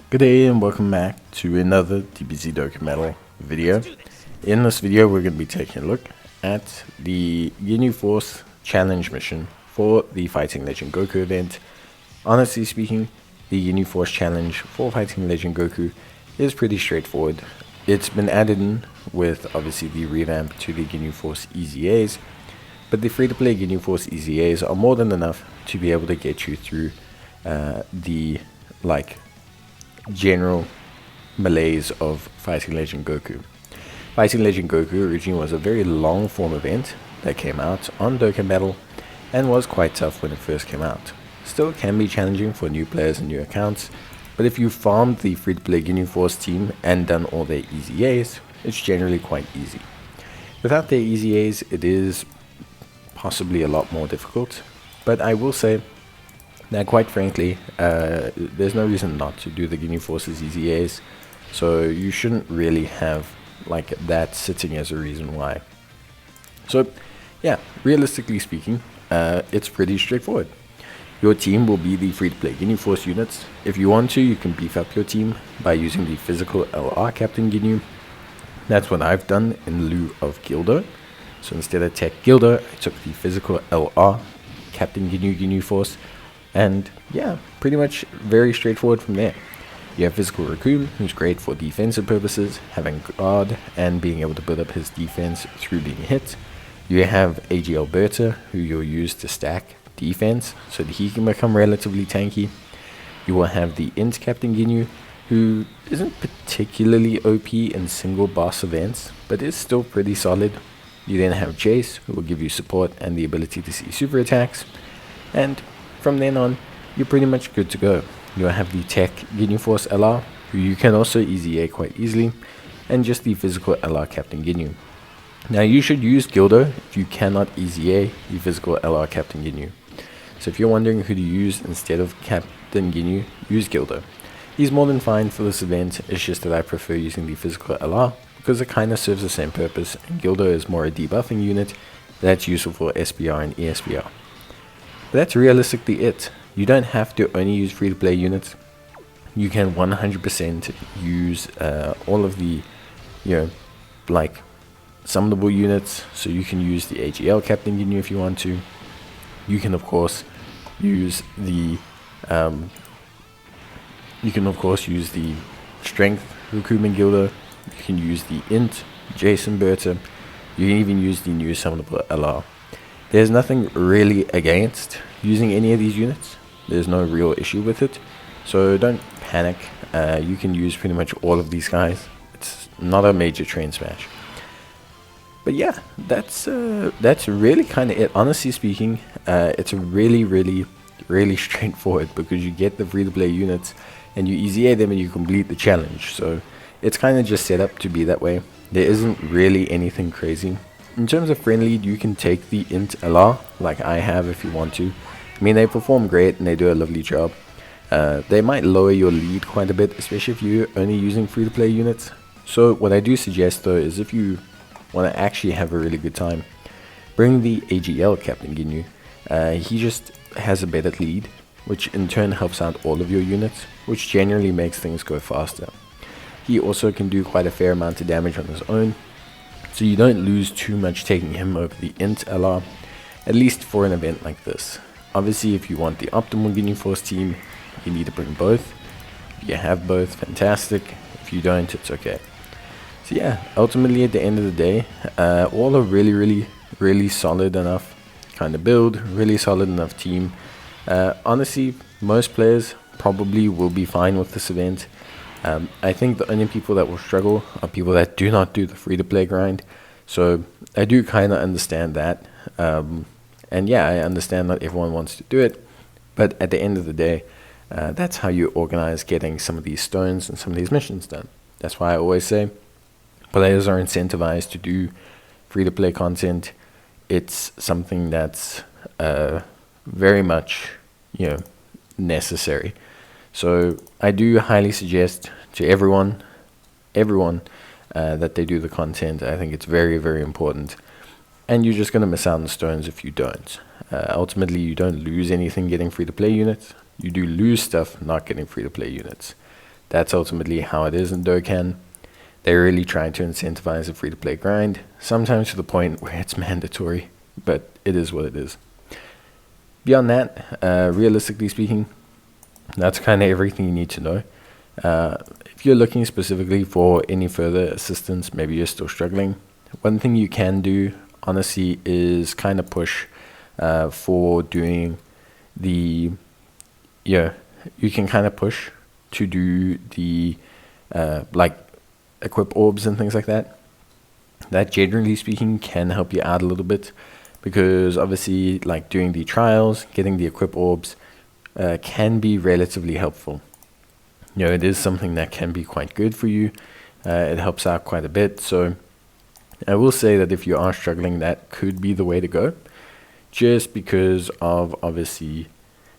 Good day and welcome back to another DBZ Dokkan Metal video. In this video we're going to be taking a look at the Ginyu Force challenge mission for the Fighting Legend Goku event. Honestly speaking, the Ginyu Force challenge for Fighting Legend Goku is pretty straightforward. It's been added in with obviously the revamp to the Ginyu Force EZAs, but the free-to-play Ginyu Force EZAs are more than enough to be able to get you through the general malaise of Fighting Legend Goku. Fighting Legend Goku originally was a very long form event that came out on Dokkan Battle and was quite tough when it first came out. Still can be challenging for new players and new accounts, but if you farmed the free-to-play Ginyu Force team and done all their EZAs, it's generally quite easy. Without their EZAs, it is possibly a lot more difficult, but I will say that quite frankly, there's no reason not to do the Ginyu Force's EZAs, so you shouldn't really have like that sitting as a reason why. So yeah, realistically speaking, it's pretty straightforward. Your team will be the free-to-play Ginyu Force units. If you want to, you can beef up your team by using the physical LR Captain Ginyu. That's what I've done in lieu of Gildo. So instead of Tech Gildo, I took the physical LR Captain Ginyu Force. And yeah, pretty much very straightforward from there. You have Physical Raccoon, who's great for defensive purposes, having guard and being able to build up his defense through being hit. You have AG Alberta, who you'll use to stack defense so that he can become relatively tanky. You will have the Int Captain Ginyu, who isn't particularly OP in single boss events, but is still pretty solid. You then have Jace, who will give you support and the ability to see super attacks. And from then on, you're pretty much good to go. You'll have the Tech Ginyu Force LR, who you can also EZA quite easily, and just the physical LR Captain Ginyu. Now you should use Gildo if you cannot EZA the physical LR Captain Ginyu. So if you're wondering who to use instead of Captain Ginyu, use Gildo. He's more than fine for this event, it's just that I prefer using the physical LR because it kind of serves the same purpose, and Gildo is more a debuffing unit that's useful for SBR and ESBR. But that's realistically it. You don't have to only use free-to-play units. You can 100% use all of the, summonable units. So you can use the AGL Captain Ginyu if you want to. You can of course use the Strength Recruitment Gilder. You can use the Int Jason Berta. You can even use the new summonable LR. There's nothing really against using any of these units. There's no real issue with it, so don't panic. You can use pretty much all of these guys. It's not a major train smash. But yeah, that's really kind of it. Honestly speaking, it's really straightforward because you get the free-to-play units and you EZA them and you complete the challenge. So it's kind of just set up to be that way. There isn't really anything crazy. In terms of friend lead, you can take the Int LR, like I have if you want to. I mean, they perform great and they do a lovely job. They might lower your lead quite a bit, especially if you're only using free-to-play units. So what I do suggest though is if you want to actually have a really good time, bring the AGL Captain Ginyu. He just has a better lead, which in turn helps out all of your units, which generally makes things go faster. He also can do quite a fair amount of damage on his own, so you don't lose too much taking him over the Int LR, at least for an event like this. Obviously, if you want the optimal Ginyu Force team, you need to bring both. If you have both, fantastic. If you don't, it's okay. So yeah, ultimately at the end of the day, all are really solid enough kind of build, really solid enough team. Honestly, most players probably will be fine with this event. I think the only people that will struggle are people that do not do the free-to-play grind. So I do kind of understand that. And yeah, I understand not everyone wants to do it. But at the end of the day, that's how you organize getting some of these stones and some of these missions done. That's why I always say players are incentivized to do free-to-play content. It's something that's very much, necessary. So I do highly suggest to everyone that they do the content. I think it's very important. And you're just going to miss out on stones if you don't. Ultimately, you don't lose anything getting free-to-play units. You do lose stuff not getting free-to-play units. That's ultimately how it is in Dokkan. They're really trying to incentivize a free-to-play grind, sometimes to the point where it's mandatory, but it is what it is. Beyond that, realistically speaking, that's kind of everything you need to know. If you're looking specifically for any further assistance, maybe you're still struggling, one thing you can do, honestly, is kind of push for doing the, you can kind of push to do the, like, equip orbs and things like that. That, generally speaking, can help you out a little bit, because obviously, like, doing the trials, getting the equip orbs can be relatively helpful. It is something that can be quite good for you. It helps out quite a bit. So I will say that if you are struggling, that could be the way to go, just because of, obviously,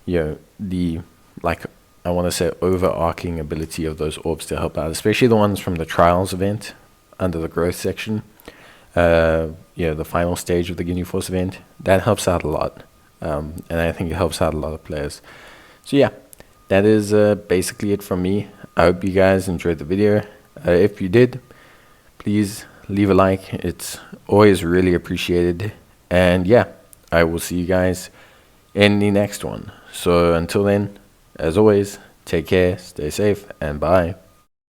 the, like, I want to say, overarching ability of those orbs to help out, especially the ones from the trials event under the growth section. The final stage of the Ginyu Force event, that helps out a lot, and I think it helps out a lot of players. So yeah, that is basically it from me. I hope you guys enjoyed the video. If you did, please leave a like. It's always really appreciated. And yeah, I will see you guys in the next one. So until then, as always, take care, stay safe, and bye.